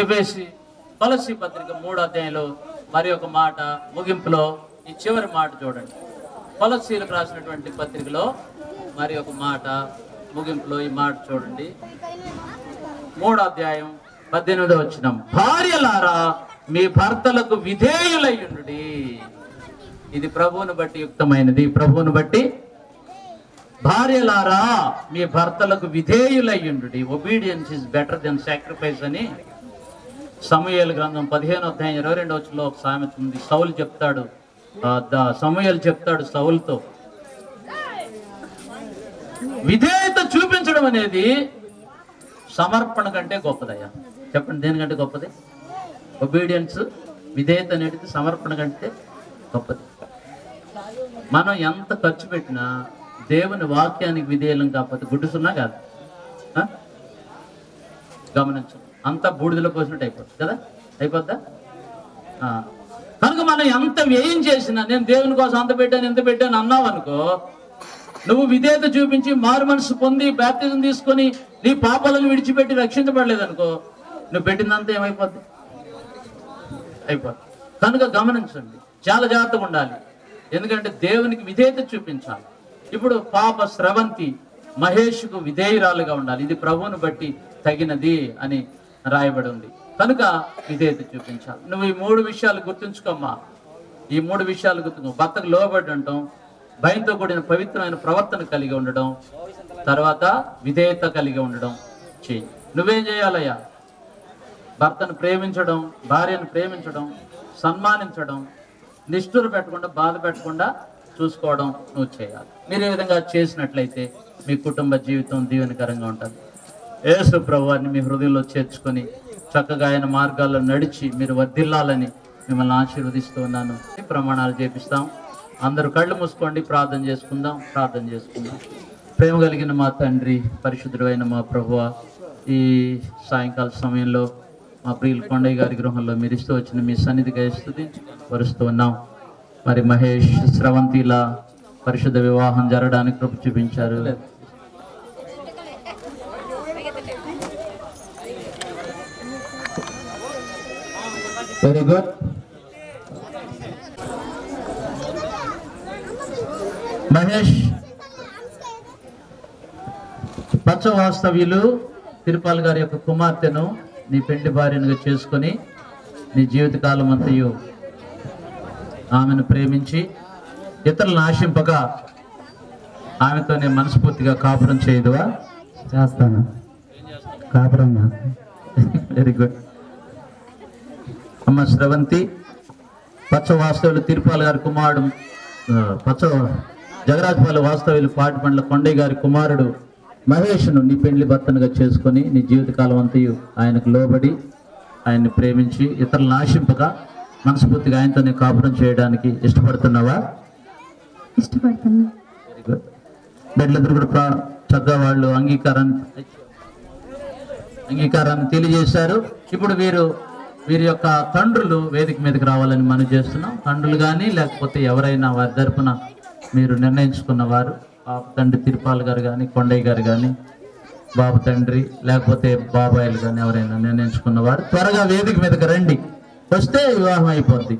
ఎఫెసీ కొలస్సీ పత్రిక 3వ అధ్యాయంలో మరి ఒక మాట ముగింపులో ఈ చివరి మాట చూడండి. కొలస్సీలకు రాసినటువంటి పత్రికలో మరి ఒక మాట ముగింపులో ఈ మాట చూడండి. 3వ అధ్యాయం 18వ వచనం, భార్యలారా మీ భర్తలకు విధేయులయ్యుండుడి. ఇది ప్రభువును బట్టి యుక్తమైనది. ప్రభువును బట్టి భార్యలారా మీ భర్తలకు విధేయులయ్యుండుడి. Obedience is better than sacrifice అని సమూయేలు గ్రంథం 15వ అధ్యాయం 22వ వచనంలో ఒక సామెత ఉంది. సౌలు చెప్తాడు, సమూయేలు చెప్తాడు సౌలుతో, విధేయత చూపించడం అనేది సమర్పణ కంటే గొప్పదయ్యా. చెప్పండి, దేనికంటే గొప్పది? ఒబీడియన్స్, విధేయత అనేది సమర్పణ కంటే గొప్పది. మనం ఎంత ఖర్చు పెట్టినా దేవుని వాక్యానికి విధేయులం కాకపోతే గుడ్డుసున్నా కాదు. గమనించు, అంతా బూడిదలో పోసినట్టు అయిపోతుంది కదా, అయిపోద్దా? కనుక మనం ఎంత వ్యయం చేసినా, నేను దేవుని కోసం అంత పెట్టాను ఎంత పెట్టాను అన్నావు అనుకో, నువ్వు విధేయత చూపించి మారు మనసు పొంది బాప్తిజం తీసుకొని నీ పాపాలను విడిచిపెట్టి రక్షించబడలేదనుకో, నువ్వు పెట్టిందంతా ఏమైపోద్ది? అయిపోద్ది. కనుక గమనించండి, చాలా జాగ్రత్తగా ఉండాలి. ఎందుకంటే దేవునికి విధేయత చూపించాలి. ఇప్పుడు పాప స్రవంతి మహేష్కు విధేయురాలుగా ఉండాలి. ఇది ప్రభువును బట్టి తగినది అని రాయబడి ఉంది. కనుక విధేయత చూపించాలి. నువ్వు ఈ 3 విషయాలు గుర్తుంచుకోమ్మా. ఈ 3 విషయాలు గుర్తుంచుకో. భర్తకు లోబడి ఉండటం, భయంతో కూడిన పవిత్రమైన ప్రవర్తన కలిగి ఉండడం, తర్వాత విధేయత కలిగి ఉండడం చెయ్యి. నువ్వేం చేయాలయ్యా? భర్తను ప్రేమించడం, భార్యను ప్రేమించడం, సన్మానించడం, నిష్ఠూర పెట్టకుండా, బాధ పెట్టకుండా చూసుకోవడం నువ్వు చేయాలి. మీరు ఈ విధంగా చేసినట్లయితే మీ కుటుంబ జీవితం దీవెనకరంగా ఉంటుంది. యేసు ప్రభువాన్ని మీ హృదయంలో చేర్చుకొని చక్కగా ఆయన మార్గాల్లో నడిచి మీరు వర్ధిల్లాలని మిమ్మల్ని ఆశీర్వదిస్తూ ఉన్నాను. ప్రమాణాలు చేపిస్తాం. అందరూ కళ్ళు మూసుకోండి, ప్రార్థన చేసుకుందాం. ప్రేమ కలిగిన మా తండ్రి, పరిశుద్ధుడైన మా ప్రభువా, ఈ సాయంకాల సమయంలో మా ప్రియులు కొండయ్య గారి గృహంలో మీరు ఇస్తూ వచ్చిన మీ సన్నిధిగా స్తుతించి వరుస్తూ ఉన్నాం. మరి మహేష్ స్రవంతిల పరిశుద్ధ వివాహం జరగడానికి కృప చూపించారు. Very good. మహేష్ పచ్చ వాస్తవ్యులు తిరుపాల్ గారి యొక్క కుమార్తెను నీ పెండ్లి భార్యనుగా చేసుకొని నీ జీవితకాలం అంతయు ఆమెను ప్రేమించి ఇతరులను ఆశింపక ఆమెతోనే మనస్ఫూర్తిగా కాపురం చేయదువా? చేస్తాను. కాపురం. Very good. అమ్మ స్రవంతి, పచ్చ వాస్తవ్యులు తిరుపాల్ గారి కుమారుడు, పచ్చ జగరాజపల్లి వాస్తవ్యులు పాటిపండ్ల కొండయ్య గారి కుమారుడు మహేష్ను నీ పెండ్లి భర్తనుగా చేసుకొని నీ జీవితకాలం అంతయు ఆయనకు లోబడి ఆయన్ని ప్రేమించి ఇతరులను ఆశింపక మనస్ఫూర్తిగా ఆయనతోనే కాపురం చేయడానికి ఇష్టపడుతున్నావా? ఇష్టపడుతున్నా. Very good. బిడ్డలందరూ కూడా చక్కగా వాళ్ళు అంగీకారాన్ని తెలియజేశారు. ఇప్పుడు వీరి యొక్క తండ్రులు వేదిక మీదకి రావాలని మనం చేస్తున్నాం. తండ్రులు కానీ లేకపోతే ఎవరైనా వారి తరపున మీరు నిర్ణయించుకున్న వారు, బాబు తండ్రి తిరుపాల్ గారు కానీ, కొండయ్య గారు కానీ, బాబు తండ్రి లేకపోతే బాబాయిలు కానీ ఎవరైనా నిర్ణయించుకున్న వారు త్వరగా వేదిక మీదకి రండి. వస్తే వివాహం అయిపోద్ది.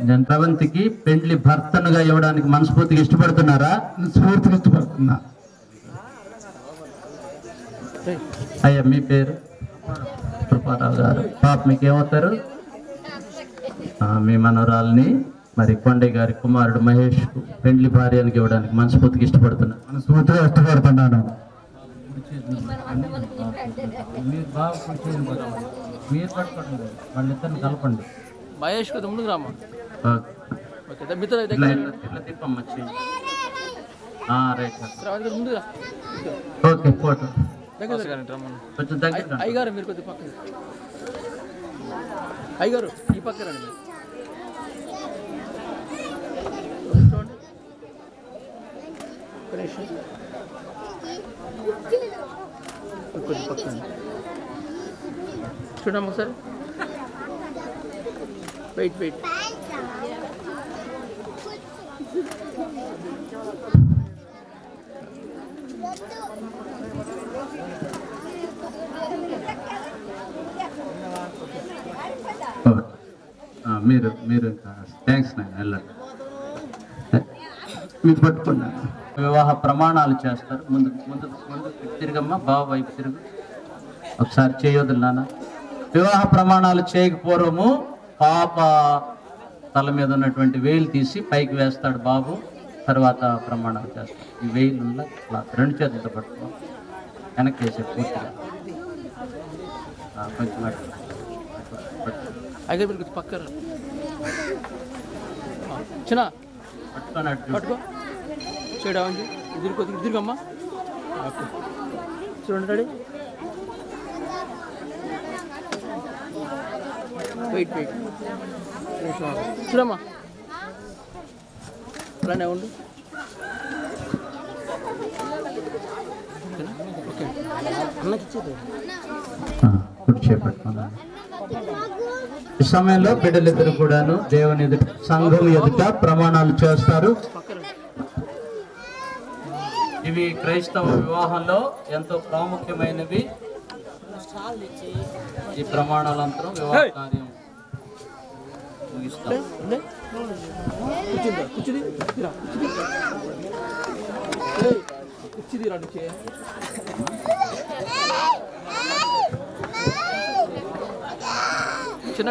నేను స్రవంతికి పెండ్లి భర్తనుగా ఇవ్వడానికి మనస్ఫూర్తిగా ఇష్టపడుతున్నారా? స్ఫూర్తిగా ఇష్టపడుతున్నా. అయ్యా మీ పేరు? కృపారావు గారు. పాప మీకు ఏమవుతారు? మీ మనవరాల్ని మరి కొండయ్య గారి కుమారుడు మహేష్ పెండ్లి భార్యనికి ఇవ్వడానికి మనస్ఫూర్తిగా ఇష్టపడుతున్నాను. మనస్ఫూర్తిగా ఇష్టపడుతున్నాను. మీరు బాగా మీరు పట్టుకోండి, వాళ్ళిద్దరిని కలపండి. మహేష్ ముందుకు రామా. ఇట్లా తిప్పమ్మ. Right sir. ముందుగా ఓకే. ఫోటో కొంచెం దగ్గర. అయ్యగారు మీరు కొద్ది పక్కన. అయ్యగారు ఈ పక్క రండి. కొద్ది పక్కన చూడమ్మా ఒకసారి. వెయిట్. మీరు థ్యాంక్స్ నాయన వెళ్ళండి. మీకు పట్టుకున్నాను. వివాహ ప్రమాణాలు చేస్తారు. ముందు ముందు ముందు తిరిగమ్మా, బావ వైపు తిరుగు. ఒకసారి చేయొద్దు నాన్న. వివాహ ప్రమాణాలు చేయకపోవడము పాప తల మీద ఉన్నటువంటి వేలు తీసి పైకి వేస్తాడు బాబు. తర్వాత ప్రమాణాలు చేస్తాడు. ఈ వేలు రెండు చేతులతో పట్టుకో, వెనక్కి వేసే పూర్తిగా కొంచెం అయ్యగారు మీరు కొద్దిగా పక్కన చిన్న పట్టుకున్నట్టు పట్టుకో చేయడం ఇద్దరు కొద్దిగా ఇద్దరుగమ్మా చూడండి డాడీ. వెయిట్ చూడమ్మా అలానే ఉండు. ఓకే అన్నకి ఇచ్చేది కూర్చోబెట్టుకున్నాను. ఈ సమయంలో బిడ్డలిద్దరు కూడాను దేవుని ఎదుట, సంఘం ఎదుట ప్రమాణాలు చేస్తారు. ఇవి క్రైస్తవ వివాహంలో ఎంతో ప్రాముఖ్యమైనవి. ఈ ప్రమాణాలంతరం వివాహ కార్యం ముగిస్తాం. కూర్చుది రా నుంచి చిన్న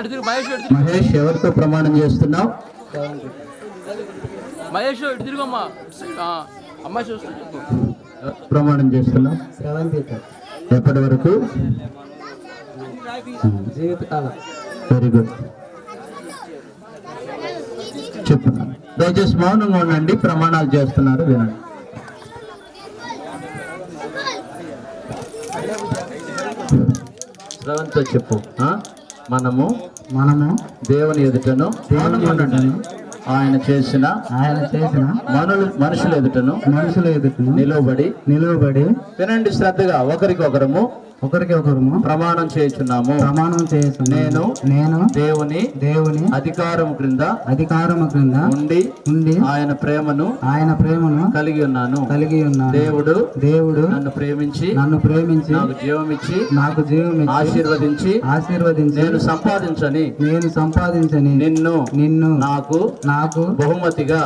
మహేష్ ఎవరితో ప్రమాణం చేస్తున్నావు? మహేష్ ఇటు తిరుగమ్మా. అమ్మాయి చూస్తుంది. ప్రమాణం చేస్తున్నావు? ఎప్పటి వరకు? జీవితకాలం. Very good. చెప్తున్నాను. దయచేసి మౌనంగా ఉండండి. ప్రమాణాలు చేస్తున్నారు, వినండి. శ్రవంతో చెప్పు. మనము దేవుని ఎదుటను ఆయన చేసిన మనుషుల ఎదుటను నిలువబడి వినండి శ్రద్ధగా. ఒకరికొకరము ప్రమాణం చేయుచున్నాము. నేను దేవుని అధికారము క్రింద ఉండి ఆయన ప్రేమను కలిగి ఉన్నాను. దేవుడు నన్ను ప్రేమించి నాకు జీవమిచ్చి ఆశీర్వదించి నేను సంపాదించని నిన్ను నాకు బహుమతిగా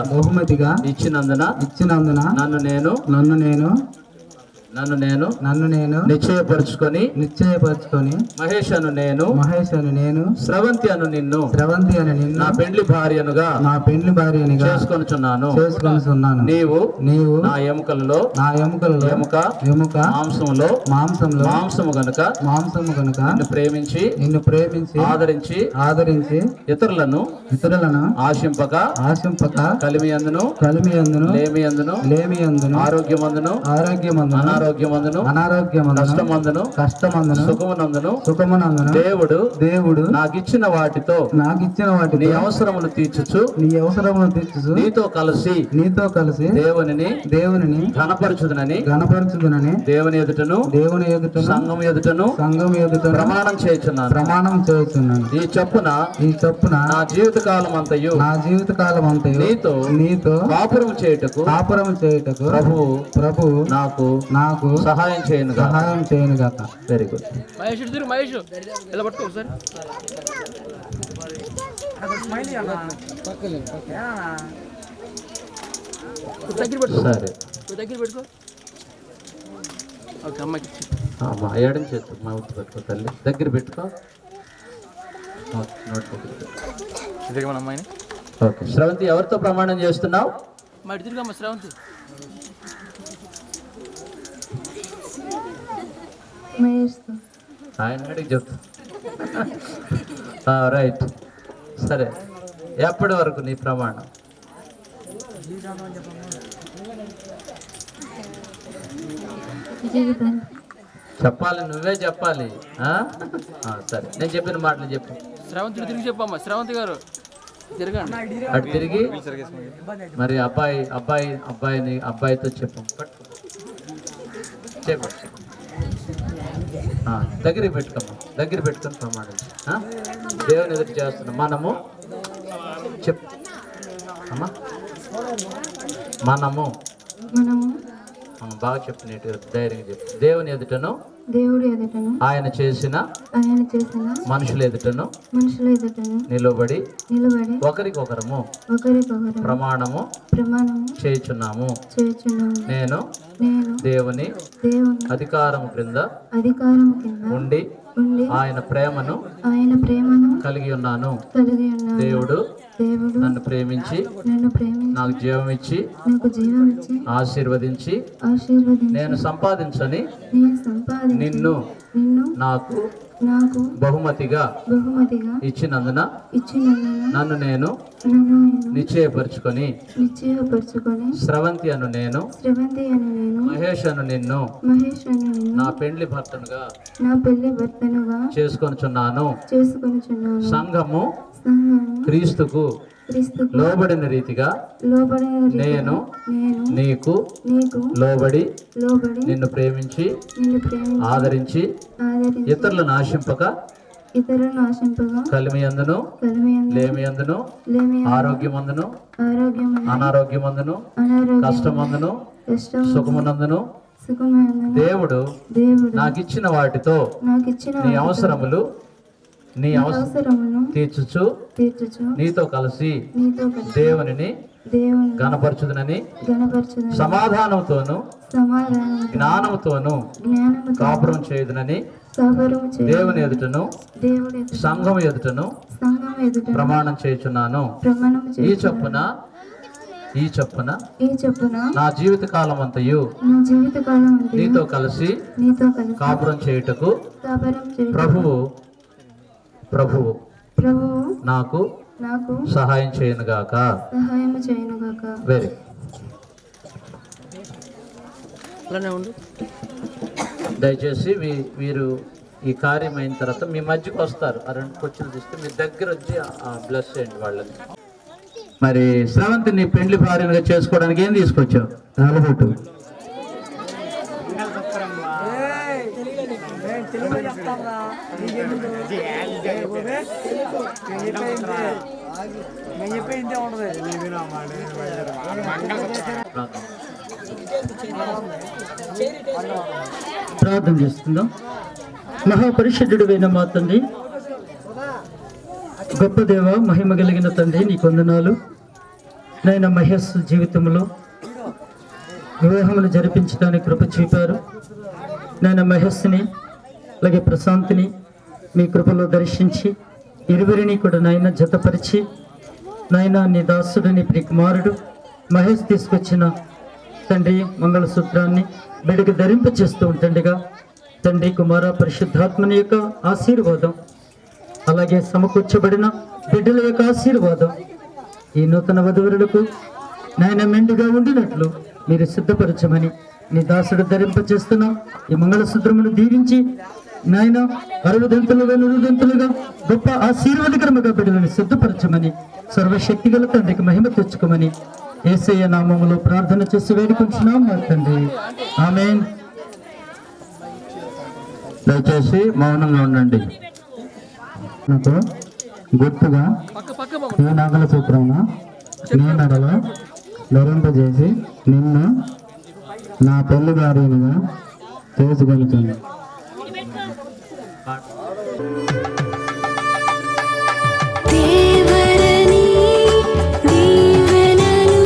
ఇచ్చినందున నన్ను నేను నిశ్చయపరుచుకొని మహేష్ అను నేను స్రవంతి అను నిన్ను నా పెండ్లి భార్యనుగా చేసుకొనుచున్నాను. నీవు నా ఎముకలలో ఎముక మాంసము గనుక నిన్ను ప్రేమించి ఆదరించి ఇతరులను ఆశింపక కలిమియందును లేమియందును ఆరోగ్యమందును అనారోగ్యమందును సుఖమునందును దేవుడు నాకిచ్చిన వాటితో నీ అవసరములు తీర్చుచు నీతో కలిసి దేవునిని ఘనపరచుదునని దేవుని ఎదుటను సంఘం ఎదుటను ప్రమాణం చేయుచున్నాను. ఈ చొప్పున నా జీవితకాలం అంతయు నీతో కాపురం చేయుటకు ప్రభు నాకు సహాయం చేయను గాక. Very good. మహేష్ ఎలా పట్టుకో ఒకసారి. సరే దగ్గర పెట్టుకో. ఓకే అమ్మాయికి అమ్మా ఏడం చేస్తు మౌత్ పెట్టుకో తల్లి. దగ్గర పెట్టుకో. మన అమ్మాయిని. ఓకే శ్రవంతి ఎవరితో ప్రమాణం చేస్తున్నావు? మరి తిరిగమ్మ శ్రవంతి. ఆయన అడిగి చెప్తా. రైట్. సరే ఎప్పటి వరకు నీ ప్రమాణం? చెప్పాలి, నువ్వే చెప్పాలి. సరే నేను చెప్పిన మాటలు చెప్పు. శ్రవంతి తిరిగి చెప్పమ్మా. శ్రవంతి గారు తిరగండి. అటు తిరిగి మరి అబ్బాయితో చెప్పు. చెప్పు. దగ్గరికి పెట్టుకోమ్మా. దగ్గర పెట్టుకొని ప్రమాణం దేవుని ఎదురు చేస్తున్నాం. మనము చెప్పు అమ్మా. మనము బాగా చెప్పినట్టు ధైర్యంగా చెప్పు. దేవుని ఎదుటను దేవుడి ఎదుటను ఆయన చేసిన ఆయన చేసిన మనుషుల ఎదుటను మనుషుల ఎదుటను నిలబడి నిలబడి ఒకరికొకరము ఒకరికొకరు ప్రమాణము ప్రమాణము చేయుచున్నాము. చేయుచున్నాము. నేను నేను దేవుని దేవుని అధికారము క్రింద అధికారం కింద ఉండి ఉండి ఆయన ప్రేమను కలిగి ఉన్నాను. దేవుడు నన్ను ప్రేమించి నాకు జీవం ఇచ్చి ఆశీర్వదించి నేను సంపాదించని నిన్ను నాకు బహుమతిగా ఇచ్చినందున నన్ను నేను నిశ్చయపరుచుకొని స్రవంతి అను నేను మహేష్ అను నిన్ను నా పెండ్లి భర్తనుగా చేసుకొనుచున్నాను. సంఘము క్రీస్తుకు లోబడిన రీతిగా నేను నీకు లోబడి నిన్ను ప్రేమించి ఆదరించి ఇతరులను ఆశింపక కలిమియందును లేమియందును ఆరోగ్యమందును అనారోగ్యమందును కష్టమందును సుఖమునందును దేవుడు నాకిచ్చిన వాటితో నీ అవసరములు తీర్చుచు నీతో కలిసి దేవునిని గణపరచుదునని సమాధానంతోను జ్ఞానముతోను కాపురం చేయుదునని దేవుని ఎదుటను సంఘం ఎదుటను ప్రమాణం చేయుచున్నాను. ఈ చొప్పున నా జీవిత కాలం అంతయు నీతో కలిసి కాపురం చేయుటకు ప్రభువు నాకు సహాయం చేయనుగాక. వెరీ దయచేసి వీరు ఈ కార్యం అయిన తర్వాత మీ మధ్యకు వస్తారు. ఆ 2 కుర్చీలు తీస్తే మీ దగ్గర వచ్చి బ్లెస్ చేయండి వాళ్ళని. మరి స్రవంతిని పెండ్లి భార్యగా చేసుకోవడానికి ఏం తీసుకొచ్చావు? తాళబొట్టు. ప్రార్థన చేస్తుందాం. మహాపరిశుద్ధుడైన మా తండ్రి, గొప్ప దేవ, మహిమ కలిగిన తండ్రి, నీ వందనాలు. నాయన మహేష్ జీవితంలో వివాహమును జరిపించడానికి కృప చూపారు. నాయన మహేష్ని అలాగే ప్రశాంత్ని మీ కృపలో దర్శించి ఇరువురిని కూడా నాయన జతపరిచి నాయన నీ దాసుడు నీ ప్రియకుమారుడు మహేష్ తీసుకొచ్చిన తండ్రి మంగళసూత్రాన్ని బిడ్డకు ధరింపచేస్తూ ఉంటుండగా తండ్రి కుమార పరిశుద్ధాత్మని యొక్క ఆశీర్వాదం అలాగే సమకూర్చబడిన బిడ్డల యొక్క ఆశీర్వాదం ఈ నూతన వధువులకు నాయన మెండుగా ఉండినట్లు మీరు సిద్ధపరచమని నీ దాసుడు ధరింపచేస్తున్న ఈ మంగళసూత్రమును దీవించి నాయన 60 100 గొప్ప ఆశీర్వాదకరముగా బిడ్డలను సిద్ధపరచమని సర్వశక్తి గల తండ్రికి మహిమ తెచ్చుకోమని యేసయ్య నామములో ప్రార్థన చేసి వేడుకుంటున్నాం మా తండ్రి. ఆమేన్. దయచేసి మౌనంగా ఉండండి. నాకు గుర్తుగా ఈ నాగల సూత్రమున నీ నడలో ధరింపజేసి నిన్ను నా పెళ్లి భార్యనుగా చేసుకొనుచున్నాను. దేవరని దీవెనలు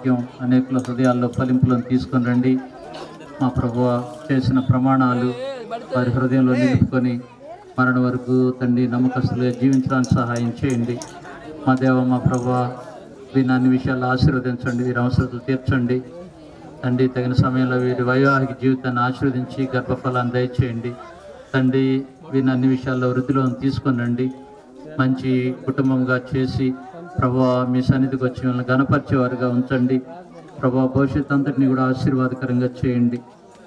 వాక్యం అనేకుల హృదయాల్లో ఫలింపులను తీసుకొని రండి. మా ప్రభువ చేసిన ప్రమాణాలు వారి హృదయంలో నిలుపుకొని మరణ వరకు తండ్రి నమ్మకస్తులుగా జీవించడానికి సహాయం చేయండి. మా దేవ మా ప్రభువ వీరిని అన్ని విషయాల్లో ఆశీర్వదించండి, వీరి అవసరాలు తీర్చండి తండ్రి. తగిన సమయంలో వీరి వైవాహిక జీవితాన్ని ఆశీర్వదించి గర్భఫలాన్ని దయచేయండి తండ్రి. వీరిని అన్ని విషయాల్లో వృద్ధిలో తీసుకొని రండి. మంచి కుటుంబంగా చేసి ప్రభువ మీ సన్నిధికి వచ్చి మిమ్మల్ని గణపరిచేవారుగా ఉంచండి ప్రభువ. భవిష్యత్తు అంతటిని కూడా ఆశీర్వాదకరంగా చేయండి.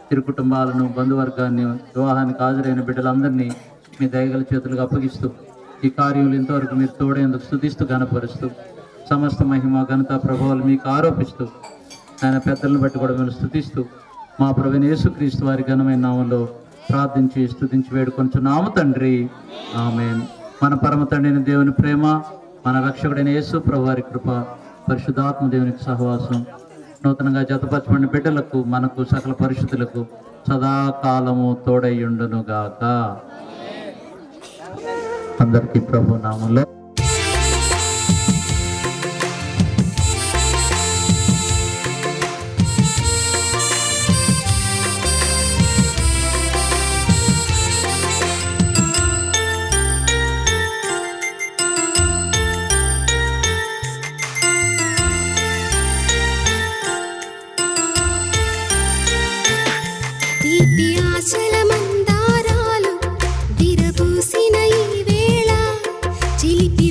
తిరు కుటుంబాలను, బంధువర్గాన్ని, వివాహానికి హాజరైన బిడ్డలందరినీ మీ దయగల చేతులకు అప్పగిస్తూ ఈ కార్యములు ఇంతవరకు మీరు తోడేందుకు స్తుతిస్తూ గణపరుస్తూ సమస్త మహిమ ఘనత ప్రభావాలు మీకు ఆరోపిస్తూ ఆయన పెద్దలను బట్టి కూడా మేము స్తుతిస్తూ మా ప్రభువైన యేసుక్రీస్తు వారి ఘనమైన నామంలో ప్రార్థించి స్తుతించి వేడుకొంచున్నాము తండ్రి, ఆమేన్. మన పరమ తండ్రైన దేవుని ప్రేమ, మన రక్షకుడైన యేసు ప్రభు వారి కృప, పరిశుద్ధాత్మ దేవునికి సహవాసం నూతనంగా జతపరచబడిన బిడ్డలకు, మనకు, సకల పరిశుద్ధులకు సదాకాలము తోడైయుండునుగాక. అందరికీ ప్రభు నామంలో తీపి ఆశల మందారాలు విరబూసిన ఈ వేళ చిలిపి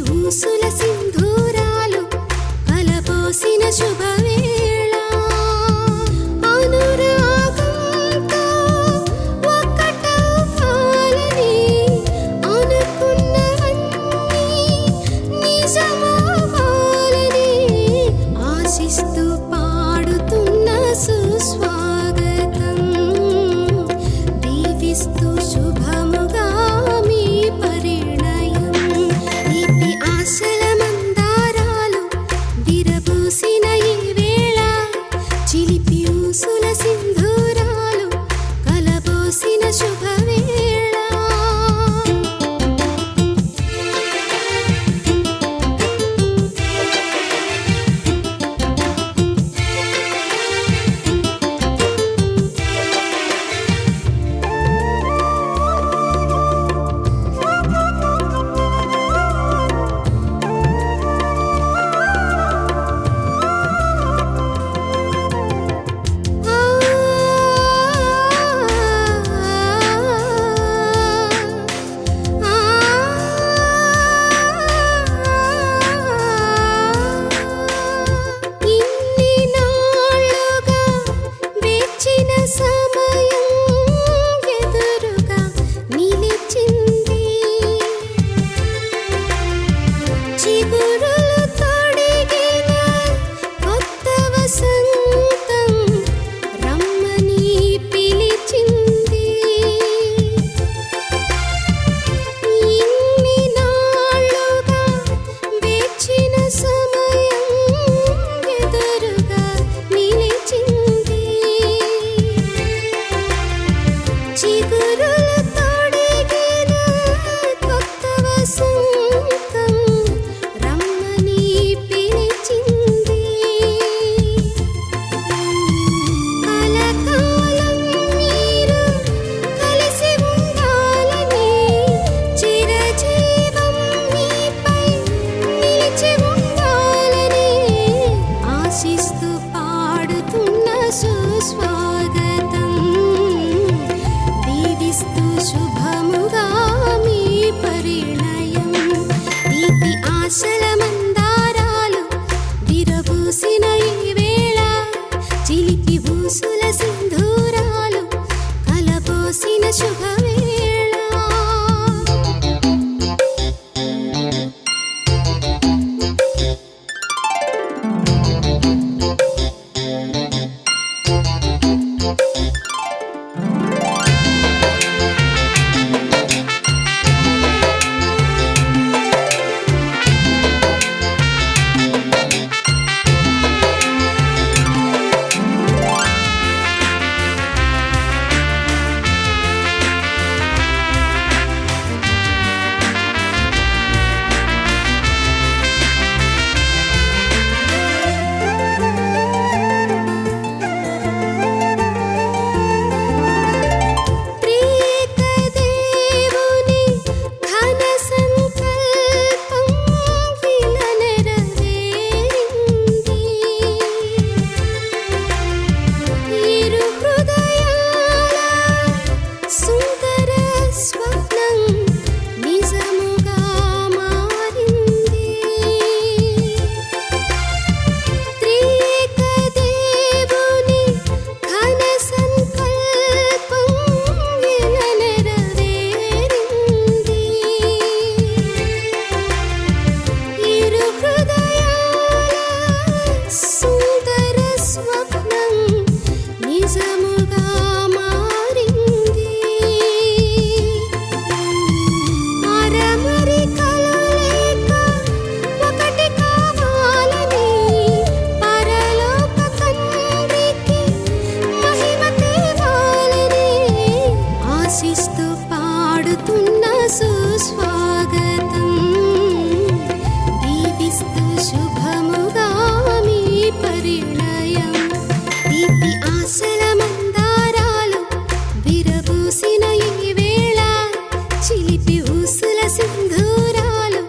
చిలిపి ఊసుల సింధూరాలు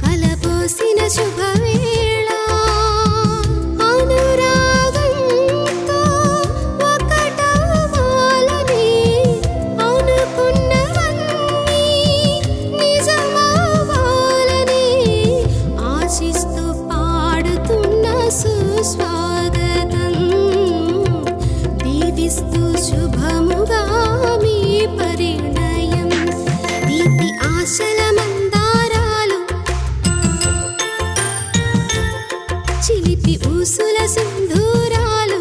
కలపోసిన శుభవేళ అనురాగంతో ఒకటవ్వాలని అనుకున్నవన్నీ నిజమవ్వాలని ఆశిస్తూ పాడుతున్న సుస్వాగతం దీవిస్తూ శుభముగా మీ పరిణయం దీపి ఆశల మందారాలు చిలిపి ఊసుల సింధూరాలు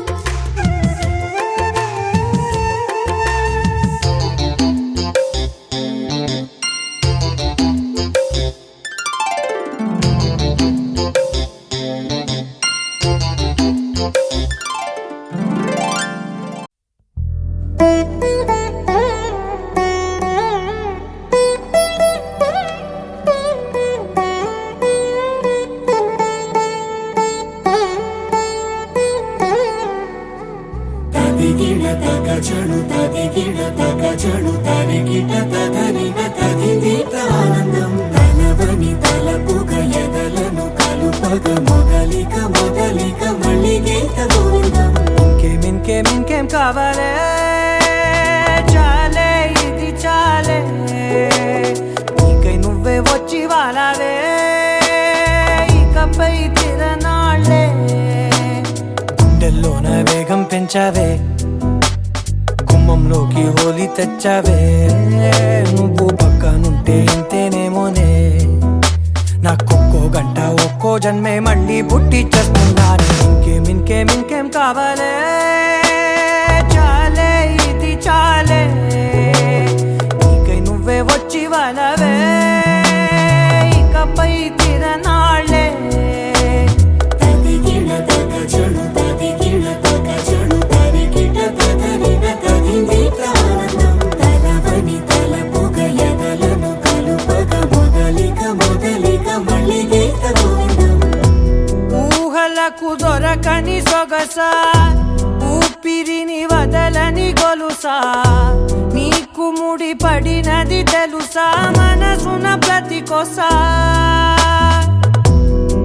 తదిగిడ తగజడు తదిగిడ తగజడు తరిగిట తదరిన తదిదీత ఆనందం తలవని తలపుగ ఎదలను కలుపగ మొదలిక మొదలిక మళ్ళీ గీత గోవిందం ఇంకేం కావాలే చాలే ఇది చాలే నీకై నువ్వే వచ్చి వాలావే ఇకపై తిరనాళ్ళే గుండెల్లోన వేగం పెంచావే గుమ్మంలోకి హోలీ తెచ్చావే నువ్వు పక్కనుంటే ఇంతేనేమోనే నాకొక్కో గంట ఒక్కో జన్మే మళ్ళీ పుట్టి చేస్తున్నాను ఇంకేం కావాలే చాలే ఇది చాలే నీకై నువ్వే వచ్చి వాలవే ఇకపై తిరనాళ్ళే తదిగిడ తగజడు తదిగిడ తగజడు తరిగిట తదరిన తదిదీత ఆనందం తలవని తలపుగ ఎదలను కలుపగ మొదలిక మొదలిక మళ్ళీ గీత గోవిందం ఊహలకు దొరకని సొగసా ఊపిరిని వదలని గొలుసా నీకు ముడి పడినది తెలుసా మనసున ప్రతి కొసా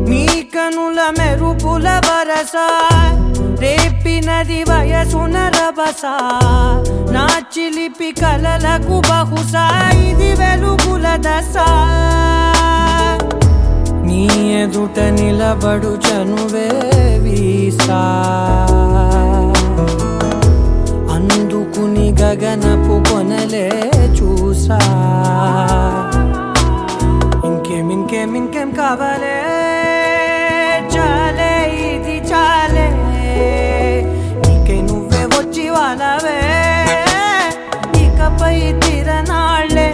నీ కనుల మెరుపుల వరస రేపినది వయసున రభస నా చిలిపి కలలకు బహుశా ఇది వెలుగుల దశ నీ ఎదుట నిలబడు చనువే వీసా అందుకుని గగనపు కొనలే చూసా ఇంకేం కావాలే చాలే ఇది చాలే నీకై నువ్వే వచ్చి వాలవే ఇకపై తిరనాళ్ళే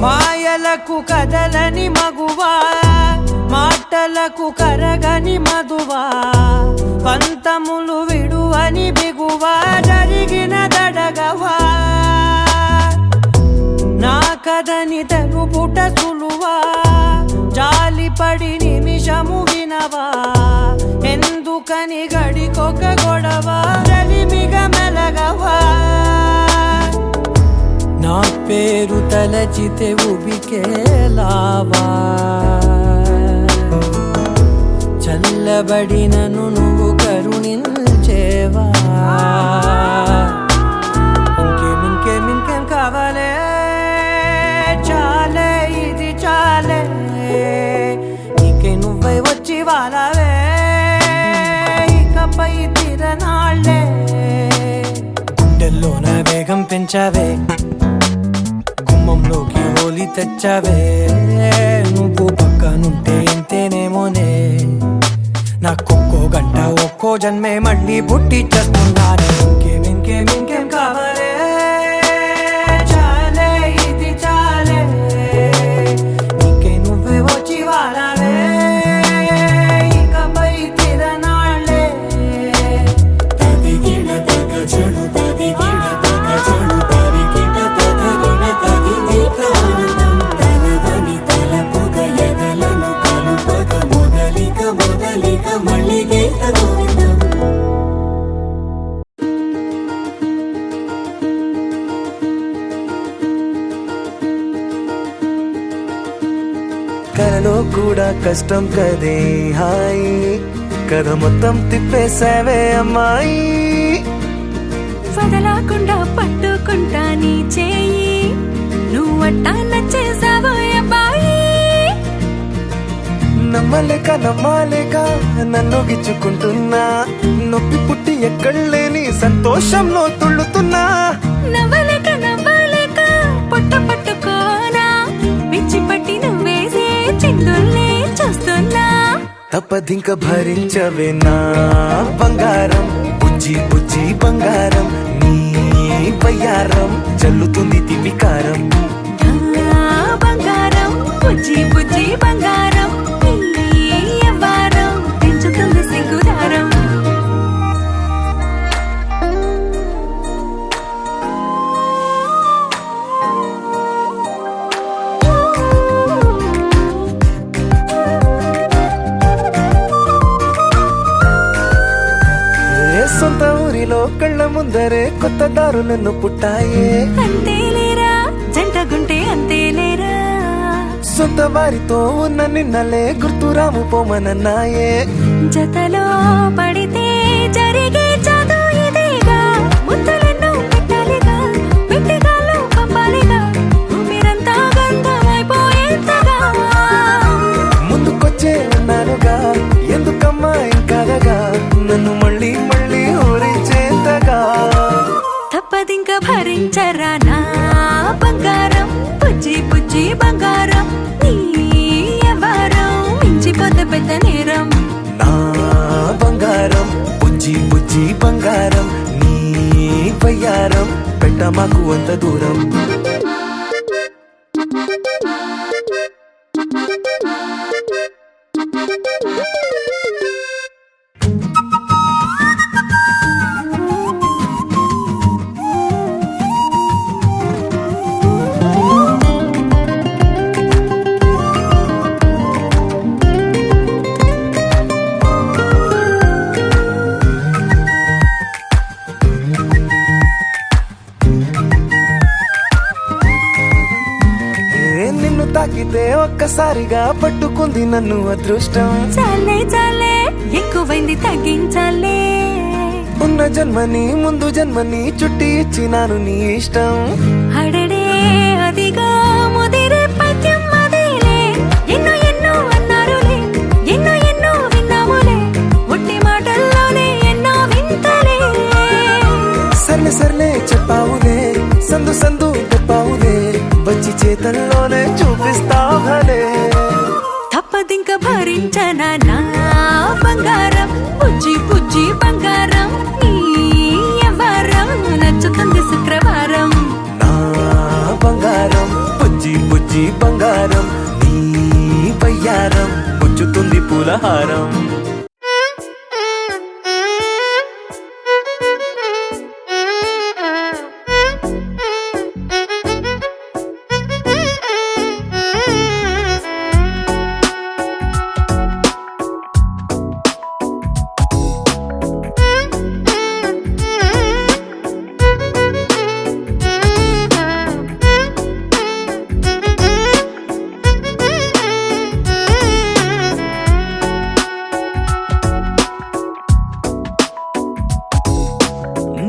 మాయలకు కదలని మగువా మాటలకు కరగని మధువా పంతములు విడువని బిగువా జరిగిన దడగవా నా కథని తెలుపుట సులువా జాలిపడి నిమిషము వినవా ఎందుకని గడికొక గొడవ రలిమిగ మెలగవా నా పేరు తలచితే ఉబికేలావా చల్లబడినను నువ్వు కరుణించేవా ఇంకేం కావాలే చాలే ఇది చాలే నీకై నువ్వై వచ్చి వాలవే ఇకపై తిరనాళ్ళే గుండెల్లోన వేగం పెంచావే గుమ్మంలోకి హోలీ తెచ్చావే నువ్వు పక్కనుంటే ఇంతేనేమోనే నాకొక్కో గంట ఒక్కో జన్మే మళ్ళీ పుట్టి చేస్తున్నాను ఇంకేం కావాలే చాలే ఇది చాలే నీకై నువ్వే వచ్చి వాలవే ఇకపై తిరనాళ్ళే కష్టం కదే హాయి కథ మొత్తం తిప్పేసావే అమ్మాయి వదలకుండా పట్టుకుంటా నీ చేయి నువ్వట్టా నచ్చేసావో అబ్బాయి నమ్మలేక నన్ను గిచ్చుకుంటున్నా నొప్పి పుట్టి ఎక్కడలేని సంతోషంలో తుళ్ళుతున్నా నవ్వలేక పొట్ట పట్టుకోనా పిచ్చి పట్టి నువ్వేసే చిందుల్నే చూస్తున్నా తప్పదింక భరించవే నా బంగారం బుజ్జి బుజ్జి బంగారం నీ వయ్యారం చల్లుతుంది తివికారం నా బంగారం బుజ్జి బుజ్జి బంగారం నీ యవ్వారం పెంచుతుంది సిగ్గుదారం సొంత ఊరిలో కళ్ళ ముందరే కొత్త దారులను పుట్టాయే అంతేలేరా జంటగుంటే అంతేలేరా సొంత వారితో ఉన్న నిన్నలే గుర్తురాము పోమనన్నాయే జతలో పడితే జరిగే చదు ఇదేగా ముద్దలెన్నో పెట్టాలిగా పెట్టిగాల్లో పంపాలిగా ఊపిరంతా గంధమైపోయేంతగా ముందుకొచ్చే ఉన్నానుగా ఎందుకమ్మా ఇంకాదగా నన్ను మళ్ళీ ఊరించేంతగా తప్పదింక భరించరా నా బంగారం బుజ్జి బుజ్జి బంగారం నీ యవ్వారం మించిపోతే పెద్ద నేరం నా బంగారం బుజ్జి బుజ్జి బంగారం నీ వయ్యారం పెట్ట మాకు అంత దూరం నిన్ను తాకితే ఒక్కసారిగా పట్టుకుంది నన్ను అదృష్టం చాలే ఎక్కువైంది తగ్గించాలే ఉన్న జన్మని ముందు జన్మని చుట్టి ఇచ్చినాను నీ ఇష్టం అడడే అదిగా ముదిరే పద్యం అదేలే ఎన్నో అన్నారులే ఎన్నో విన్నాములే ఒట్టి మాటల్లోనే ఎన్నో వింతలే సర్లే చెప్పావులే సందు చెప్పావులే వచ్చి చేతల్లోనే చూపిస్తావులే తప్పదింక భరించనా నా బంగారం బుజ్జి బుజ్జి బంగారం నీ యవ్వారం నచ్చుతుంది శుక్రవారం నా బంగారం బుజ్జి బుజ్జి బంగారం నీ వయ్యారం పుచ్చుతుంది పూలహారం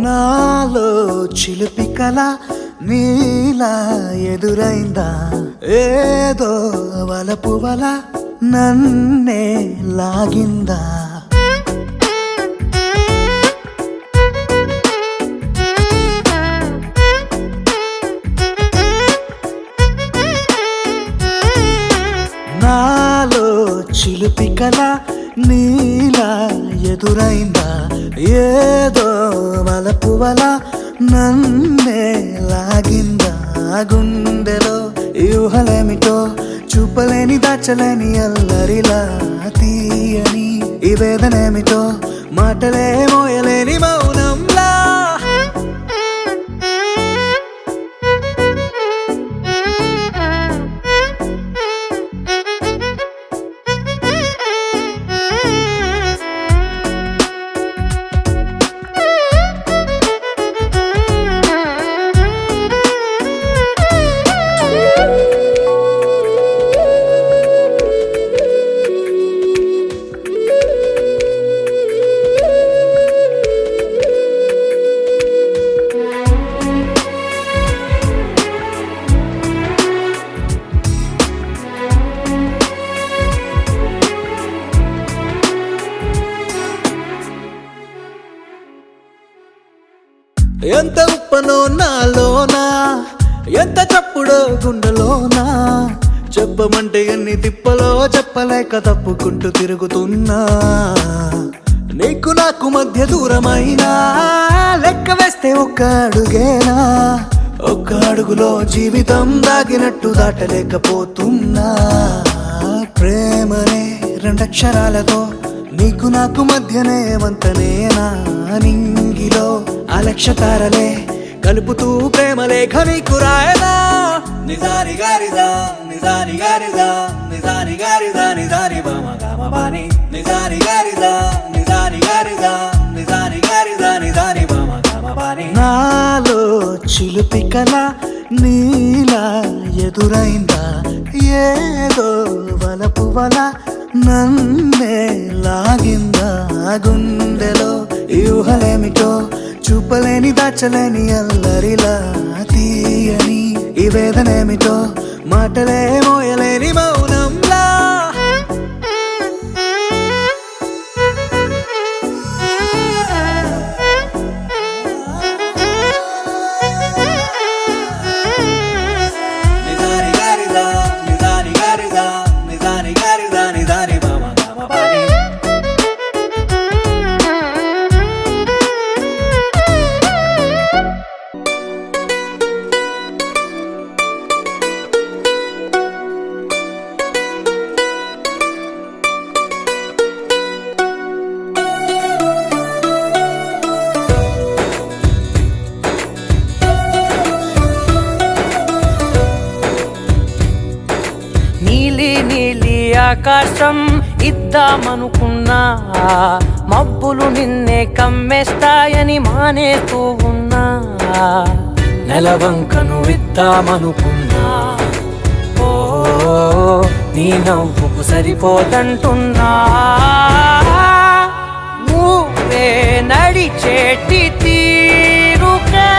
నాలో చిలిపి కల నీలా ఎదురైందా ఏదో వలపు వల నన్నే లాగిందా నాలో చిలిపి కల నీలా ఎదురైందా ఏదో వలపు వల నన్నే లాగిందా గుండెలో యూహలేమిటో చూపలేని దాచలేని అల్లరిలా తీయని ఈ వేదనేమిటో మాటలే మోయలేని మౌనంలా ఎంత ఉప్పనో నాలోనా, ఎంత చప్పుడో గుండెలోనా, చెప్పమంటే ఎన్ని తిప్పలో చెప్పలేక తప్పుకుంటూ తిరుగుతున్నా. నీకు నాకు మధ్య దూరమైనా లెక్క వేస్తే ఒక్క అడుగేనా, ఒక్క అడుగులో జీవితం దాగినట్టు దాటలేకపోతున్నా. ప్రేమనే రెండక్షరాలతో నీకు నాకు మధ్యనే వంతనేనా, నింగిలో అలక్షతారలే కలుపుతూ ప్రేమ లేఖ నీకు రాయనా. నిజాని గారిదా నిజాని గారిదా నిజాని గారిదా నిజాని బామ గామ బాని, నిజాని గారిదా నిజాని గారిదా నిజాని గారిదా నిజాని బామ గామ బాని. నాలో చిలుపి కల నీలా ఎదురైందా, ఏదో వలపు వల నన్నే లాగిందా. గుండెలో యూహలేమిటో చూపలేని దాచలేని అల్లరిలా, తీయని ఈ వేదనేమిటో మాటలే మోయలేని మౌనంలా. నిజాని గారిదా నిజాని గారిదా నిజాని గారిదా నిజాని బామ గామ బాని. నీలి నీలి ఆకాశం ఇద్దామనుకున్నా, మబ్బులు నిన్నే కమ్మేస్తాయని మానేస్తూ ఉన్నా. నెలవంకను ఇద్దామనుకున్నా, ఓ నీ నవ్వుకు సరిపోదంటున్నా. నువ్వే నడిచేటి తీరుకే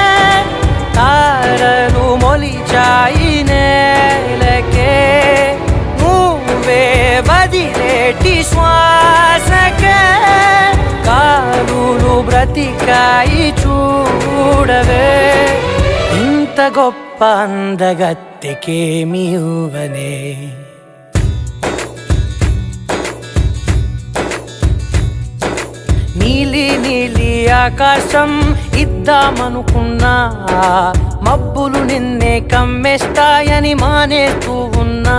తారలు మొలిచాయి నేలకే, నువ్వే వదిలేటి శ్వాసకే కారులు బ్రతికాయి చూడవే. ఇంత గొప్ప అందగత్తెకేమి ఇవ్వనే. నీలి నీలి ఆకాశం ఇద్దామనుకున్నా, మబ్బులు నిన్నే కమ్మేస్తాయని మానేస్తూ ఉన్నా.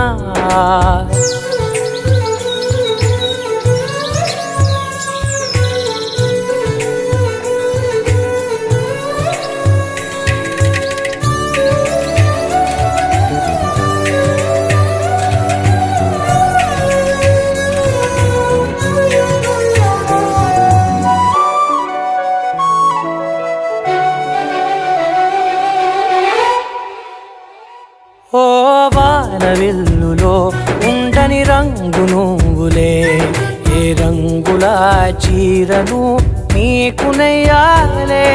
ఓ వానవిల్లులో ఉండని రంగు నువ్వులే, ఏ రంగుల చీరను నీకు నెయ్యాలే.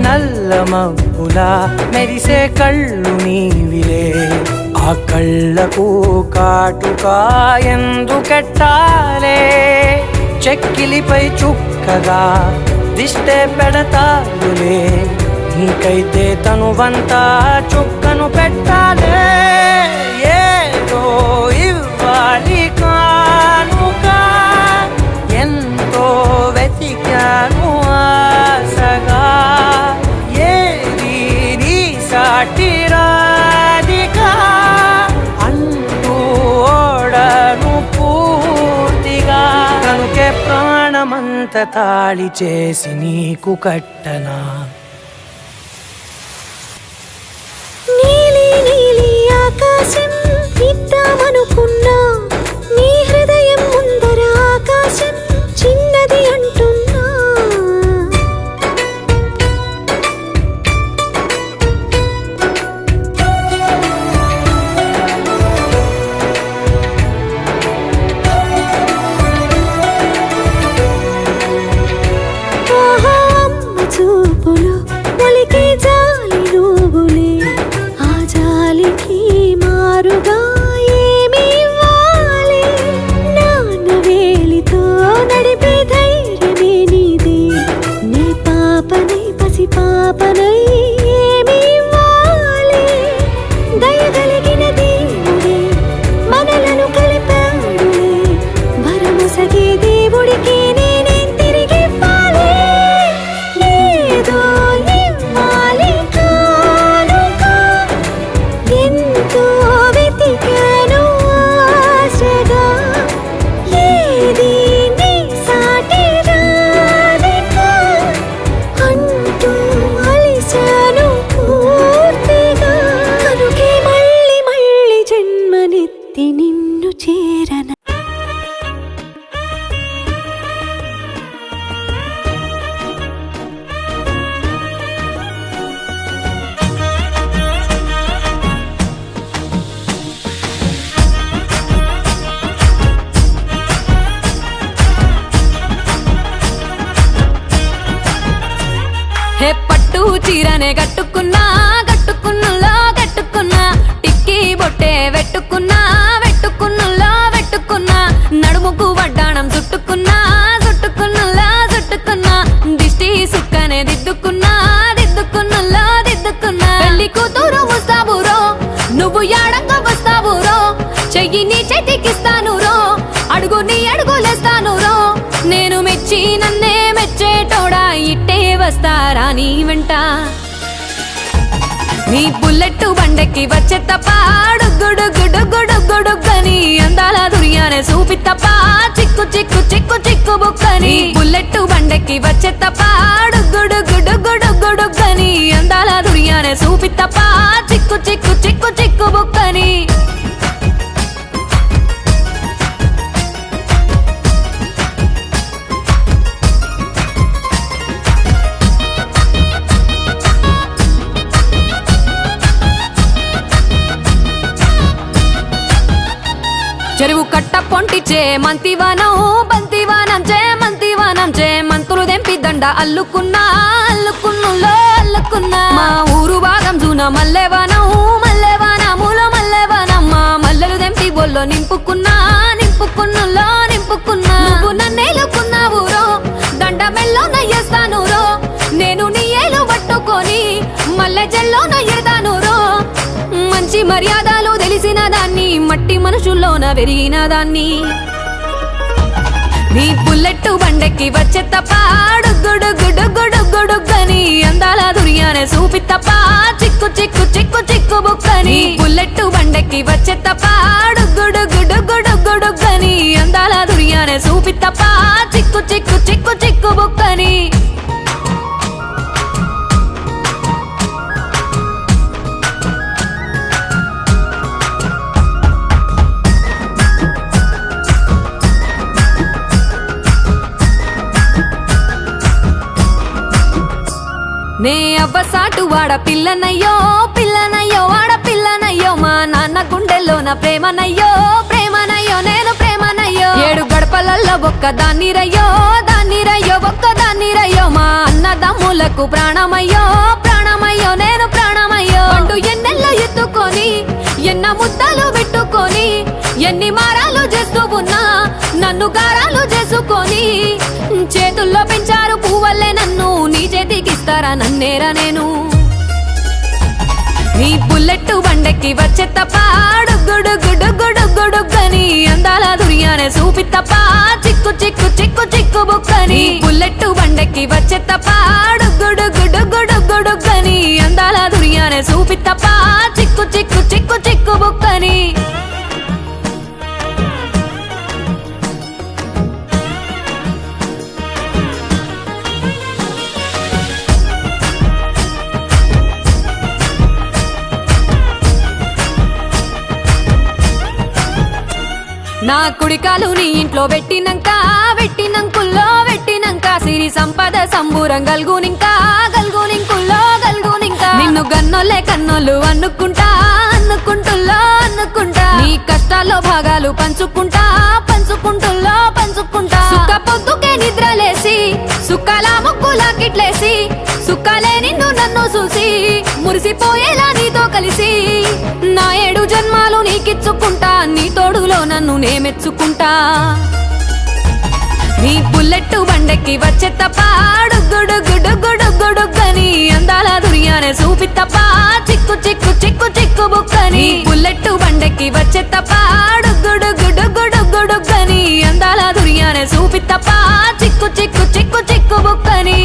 నల్ల మబ్బుల మెరిసే కళ్ళు నీవిలే, ఆ కళ్ళకు కాటుకా ఎందుకెట్టాలే. చెక్కిలిపై చుక్కగా దిష్టే పెడతావులే, నీకైతే తనువంతా చుక్కను పెట్టాలే. ఏదో ఇవ్వాలి కానుక, ఎంతో వెతికాను ఆశగా, ఏది నీ సాటి రాధికా అంటూ ఓడను పూర్తిగా. కనుకే ప్రాణమంత తాళి చేసి నీకు కట్టనా. నీలి నీలి ఆకాశం ఇద్దామనుకున్నా, నీ హృదయం ముందర ఆకాశం చిన్నది అంటున్నా. ఆహా అమ్మ చూపులో ఒలికి జాలి నువ్వులే, ఆ జాలికి మారుగా ఏమి ఇవ్వాలి. నాన్న వేలితో నడిపే ధైర్యమే నీదే, నీ పాపని పసి పాప క్షమాపణై ఏమి ఇవ్వాలి? దయగలిగిన దేవుడే మనలను కలిపాడులే, వరమొసగే దేవుడికి నేనేం తిరిగి ఇవ్వాలి? ఏదో ఇవ్వాలి కానుక, ఎంతో వెతికాను ఆశగా, ఏది నీ సాటి రాధిక అంటూ అలిశాను పూర్తిగా. కనుకే మళ్ళీ మళ్ళీ జన్మనెత్తి నిన్ను చేరన. హే పట్టు చీరనే కట్టుకున్నా, కట్టుకున్నులో కట్టుకున్నా, టిక్కీ బొట్టే వెట్టుకున్నా, వెట్టుకున్నులో వెట్టుకున్నా, నడుముకు వడ్డాణం చుట్టుకున్నా, చుట్టుకున్నులో చుట్టుకున్నా, దిష్టి సుక్కనే దిద్దుకున్నా, దిద్దుకున్నులో దిద్దుకున్నా. పెళ్లి కూతురు వస్తావురో, నువ్వు యాడంగా వస్తావురో, చెయ్యి నీ చేతికిస్తాను రో, అడుగు నీ అడుగులేస్తాను రో, నేను మెచ్చి నన్నే మెచ్చేటోడా ఇట్టే వస్తారా నీ వెంట? నీ బుల్లెట్ బండెక్కి వచ్చే తప్ప డుగ్గుడుగ్గుడుగ్గుడుగ్గుడుగ్గని అందాల దుర్యానే చూపి తప్ప చిక్కు చిక్కు చిక్కు చిక్కు బుక్కని. బుల్లెట్ బండెక్కి వచ్చే తప్ప డుగ్గుడుగ్గుడుగ్గుడుగ్గుడుగ్గని అందాల దుర్యానే చూపి తప్ప చిక్కు చిక్కు చిక్కు చిక్కు బుక్కని. చెరువు కట్ట పొంటిచే మంతివానం, బంతివానం చే మంతివానం చే, మంతులు దెంపి దండ అల్లుకున్నా, అల్లుకున్నులో అల్లుకున్నా. మా ఊరు భాగం జూన మల్లెవానం, మల్లెవానములో మల్లెవానం, మా మల్లెలు దెంపి బొల్లో నింపుకున్నా, నింపుకున్నులో నింపుకున్నా. నువ్వు నన్నేలుకున్నావు రో, దండ మెల్లో నయ్యేస్తాను రో, నేను నీ ఏలు పట్టుకొని మల్లె జల్లో నయ్యేదాను రో. మంచి మర్యాదలు తెలిసిన దాన్ని, మట్టి మనుషుల్లోన పెరిగిన దాన్ని. నీ బుల్లెట్ బండెక్కి వచ్చే తప్ప డుగ్గుడుగ్గుడుగ్గుడుగ్గుడుగ్గని అందాల దుర్యానే చూపి తప్ప చిక్కు చిక్కు చిక్కు చిక్కు బుక్కని. బుల్లెట్ బండెక్కి వచ్చే తప్ప డుగ్గుడుగ్గుడుగ్గుడుగ్గుడుగ్గని అందాల దుర్యానే చూపి తప్ప చిక్కు చిక్కు చిక్కు చిక్కు బుక్కని. నే అవ్వసాటు వాడ పిల్లనయ్యో, పిల్లనయ్యో వాడ పిల్లనయ్యో, మా నాన్న గుండెల్లోన ప్రేమనయ్యో, ప్రేమనయ్యో నేను ప్రేమనయ్యో. 7 గడపలల్లో ఒక్క దాన్ని రయ్యో, దాన్ని రయ్యో ఒక్క దాన్ని రయ్యో, మా అన్నదమ్ములకు ప్రాణమయ్యో, ప్రాణమయ్యో నేను ప్రాణమయ్యో. అంటూ ఎన్నెల్లో ఎత్తుకొని, ఎన్న ముద్దలు పెట్టుకొని, ఎన్ని మారాలు చేస్తూ ఉన్నా నన్ను గారాలు చేసుకొని, చేతుల్లో పెంచారు పువ్వల్లే నన్ను, నీ చేతికిస్తారా నన్నేరా నేను? నీ బుల్లెట్ బండెక్కి వచ్చే తప్ప డుగ్గుడుగ్గుడుగ్గుడుగ్గుడుగ్గని అందాల దుర్యానే చూపి తప్ప చిక్కు చిక్కు చిక్కు చిక్కు బుక్కని. బుల్లెట్ బండెక్కి వచ్చే తప్ప డుగ్గుడుగ్గుడుగ్గుడుగ్గుడుగ్గని అందాల దుర్యానే చూపి తప్ప చిక్కు చిక్కు చిక్కు చిక్కు బుక్కని. నా కుడికాలు నీ ఇంట్లో పెట్టినంక, పెట్టినంకుల్లో పెట్టినంక, సిరి సంపద సంబూరం గల్గునింకా, గల్గునింకుల్లో గల్గునింకా. నిన్ను గన్నోళ్ళే కన్నోళ్ళు అనుకుంటా, అనుకుంటుల్లో అనుకుంటా. నీ కష్టాల్లో భాగాలు పంచుకుంటా, పంచుకుంటుల్లో పంచుకుంటా. సుఖ పొద్దుకే నిద్రలేసి, సుఖాల ముక్కులా కిట్లేసి, సుఖాలే నిన్ను నన్ను చూసి మురిసిపోయేలా నీతో కలిసి, నా 7 జన్మాలు నీకిచ్చుకుంటా, నీ తోడులో నన్ను నే మెచ్చుకుంటా. నీ బుల్లెట్ బండెక్కి వచ్చే తప్ప డుగ్గుడుగ్గుడుగ్గుడుగ్గుడుగ్గని అందాల నీ బుల్లెట్ బండెక్కి వచ్చే తప్ప డుగ్గుడుగ్గుడుగ్గుడుగ్గుడుగ్గని అందాల దుర్యానే చూపి తప్ప చిక్కు చిక్కు చిక్కు చిక్కు బుక్కని